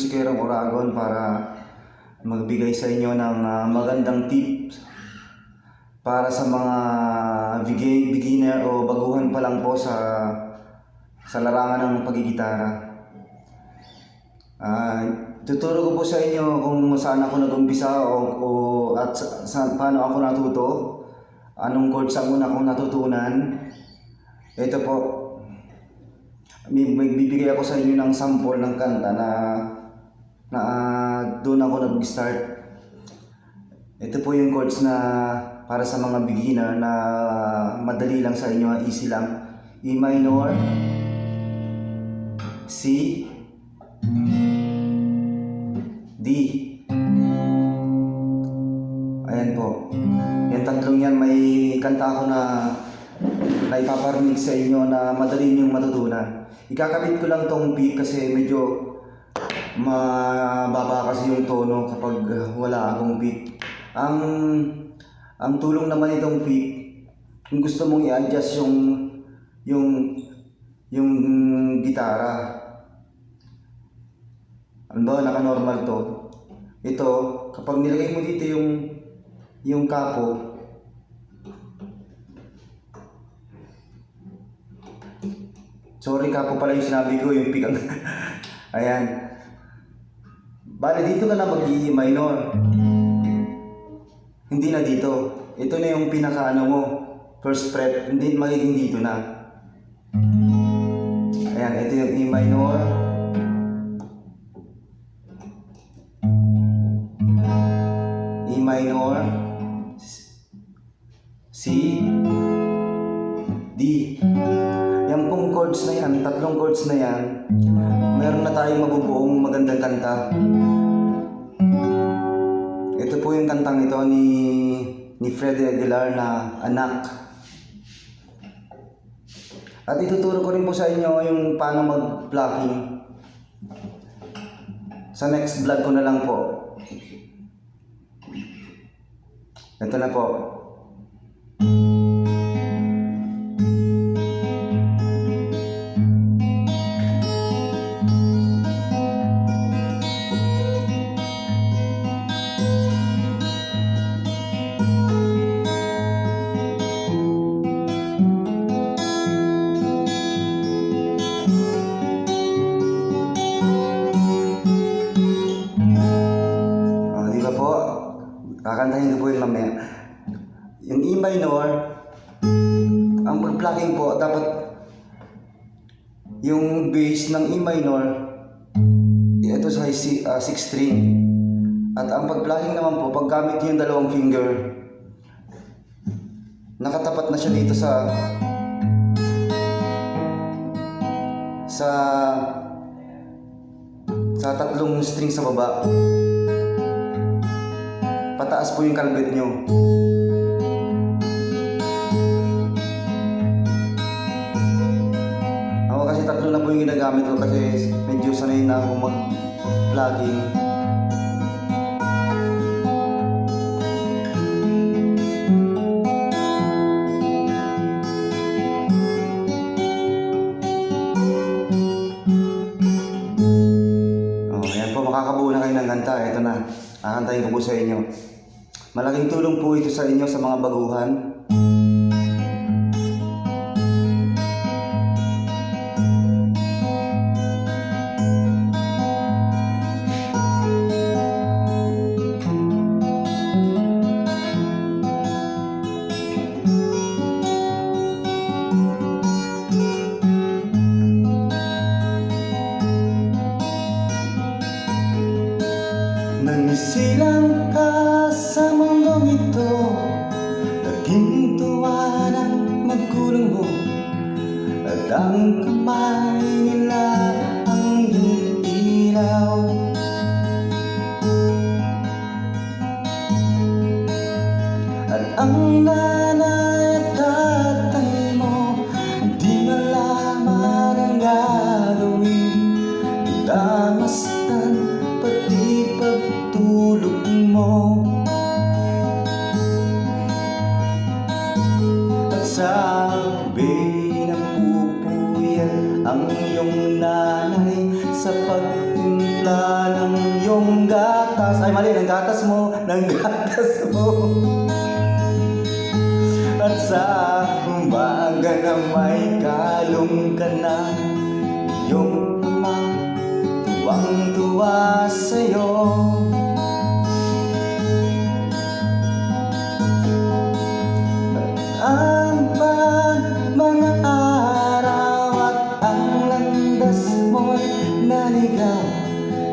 si Kerong Oragon para magbigay sa inyo ng magandang tips para sa mga beginner o baguhan pa lang po sa larangan ng pagigitara. Tuturo ko po sa inyo kung saan ako nag-umpisa at paano ako natuto, anong chords ang una kong natutunan. Ito po, magbibigay ako sa inyo ng sample ng kanta na doon ako nag-start. Ito po yung chords na para sa mga beginner na madali lang sa inyo, easy lang. E minor, C, D. Ayan po. Yung tatlong yan, may kanta ako na ipaparinig sa inyo na madali niyong matutunan. Ikakabit ko lang tong pick kasi medyo mababa kasi yung tono kapag wala akong pick. Ang tulong naman itong pick, kung gusto mong i-adjust yung gitara. Ano ba, naka-normal to. Ito, kapag nilagay mo dito yung kapo, sorry, kapo pala yung sinabi ko, yung pick. Ayan. Bale, dito ka na mag-E minor. Hindi na dito. Ito na yung pinaka-ano mo, first fret. Hindi magiging dito na. Ayan, ito yung E minor. E minor. C. D. Yan pong chords na yan, tatlong chords na yan, meron na tayong mabubuong magandang kanta. Ito po yung kantang ito ni Freddy Aguilar na Anak. At ituturo ko rin po sa inyo yung paano mag-plucking. Sa next vlog ko na lang po. Ito na po. Kakantahin ko po yung mamaya. Yung E minor, ang pag-plucking po, dapat yung bass ng E minor, ito sa 6 string. At ang pag-plucking naman po, pag gamit yung dalawang finger, nakatapat na siya dito sa tatlong string sa baba. Pataas po yung kalbit nyo. Ako kasi tatlo na po yung ginagamit ko kasi medyo sanay na ako mag-plucking. Ayan po, makakabuo na kayo ng kanta. Ito na, kakantahin ko po sa inyo. Malaking tulong po ito sa inyo sa mga baguhan. Nangisilang ka sa mundong ito, naging tuwa ng magulang mo, at ang kamay nila ang iyong ilaw. At ang nanay at tatay mo, hindi malaman ang gagawin, pinamastan pati pagtulog mo. At sabi ng pupuyan ang iyong nanay sa pagtimpla ng gatas, ay mali, ng gatas mo, ng gatas mo. At sa umaga na may kalong ka na, iyong amang tuwang-tuwa sa'yo. Ang mga araw at ang landas mo'y naligaw,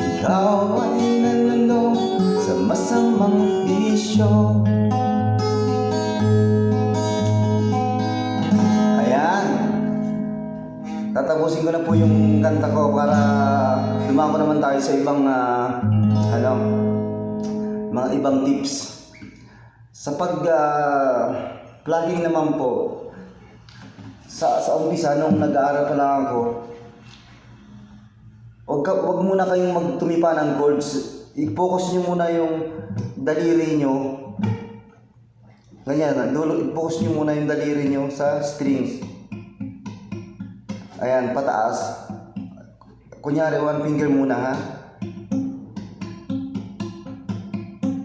ikaw ay nalulong sa masamang bisyo. Ayan, tatapusin ko na po yung kanta ko para dumako naman tayo sa ibang mga ibang tips sa vlogging naman po. Sa umpisa nung nag-aaral pa lang ako, wag muna kayong magtumipa ng chords. I-focus nyo muna yung daliri nyo. Ganyan, i-focus nyo muna yung daliri nyo sa strings. Ayan, pataas. Kunyari, one finger muna ha.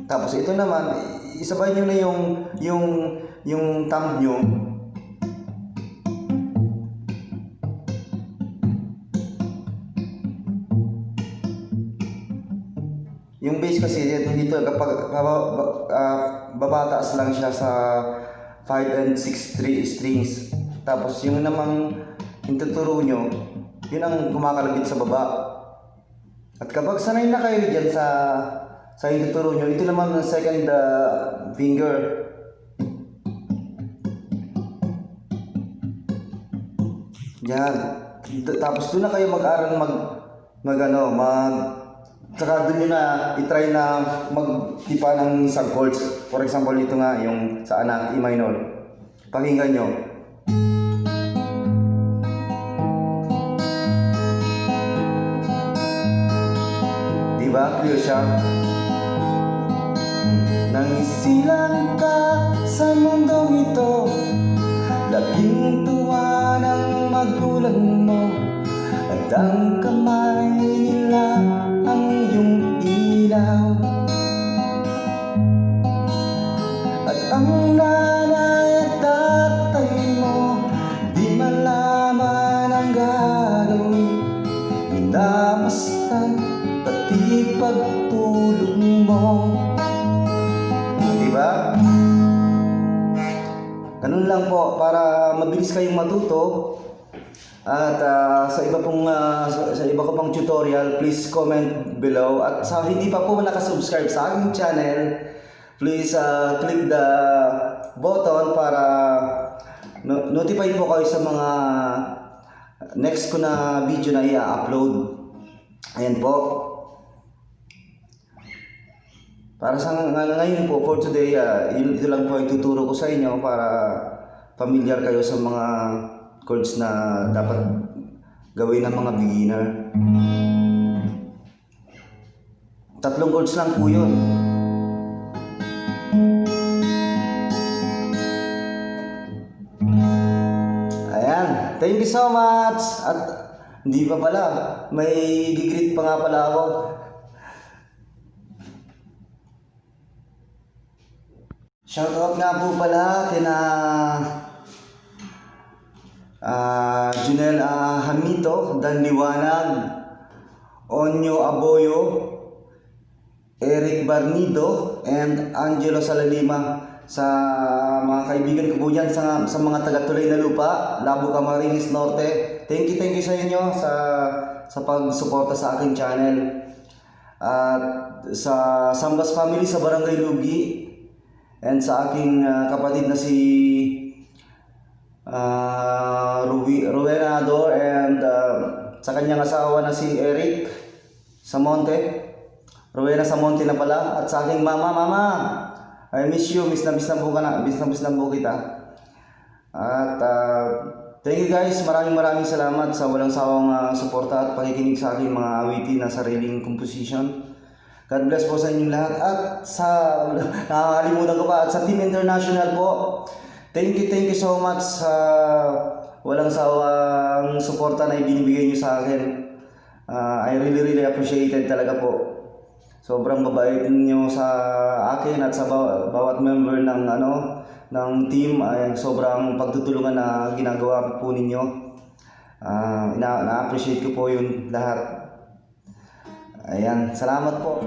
Tapos ito naman, isabay nyo na yung thumb nyo. Yung bass kasi dito kapag babataas lang siya sa 5 and 6 strings. Tapos yung namang intuturo nyo, yun ang kumakalabit sa baba. At kapag sanay na kayo dyan sa intuturo nyo, ito naman ang second finger. Yan. Tapos doon na kayo mag-aral saka doon nyo na i-try na magtipa ng isang chords. For example, ito nga yung sa anak, E minor. Pakinggan nyo. Diba? Clear siya. Nang isilang ka sa mundong ito, laging tuwa ng magulang mo, at ang kamay nila ang iyong ilaw. At ang nanay at tatay mo, di malaman ang gano'y minamastan, pati pagtulog mo. Diba? Ganun lang po, para mabilis kayong matuto. At sa iba ko pang tutorial, please comment below. At sa hindi pa po nakasubscribe sa aking channel, please click the button para notify po kayo sa mga next ko na video na i-upload. Ayan po. Para sa ngayon po, for today, ito lang po yung tuturo ko sa inyo para familiar kayo sa mga chords na dapat gawin ng mga beginner. 3 chords lang po yun. Ayan, thank you so much. At hindi pa pala, may gigreet pa nga pala ako. Shoutout nga po pala kina Junel Hamito, Dan Liwanag, Onyo Aboyo, Eric Barnido, and Angelo Salalima. Sa mga kaibigan ko po dyan sa mga taga-Tulay na Lupa, Labo Camarines Norte, thank you sa inyo sa pagsuporta sa aking channel. At sa Sambas family sa Barangay Lugi, and sa aking kapatid na si Rowena Ador, and sa kanyang asawa na si Eric Samonte, Rowena Samonte na pala. At sa aking mama, I miss you, miss na po kita. At thank you guys, maraming salamat sa walang sawang suporta at pakikinig sa aking mga awitin na sariling composition. God bless po sa inyong lahat. At sa nakakalimutan ko pa, at sa Team International po, thank you so much sa walang sawang suporta na ibinibigay nyo sa akin. I really appreciate it talaga po. Sobrang mabait niyo sa akin at sa bawat member ng ng team, ay sobrang pagtutulungan na ginagawa po ninyo. Na-appreciate ko po yun lahat. Ayan, salamat po.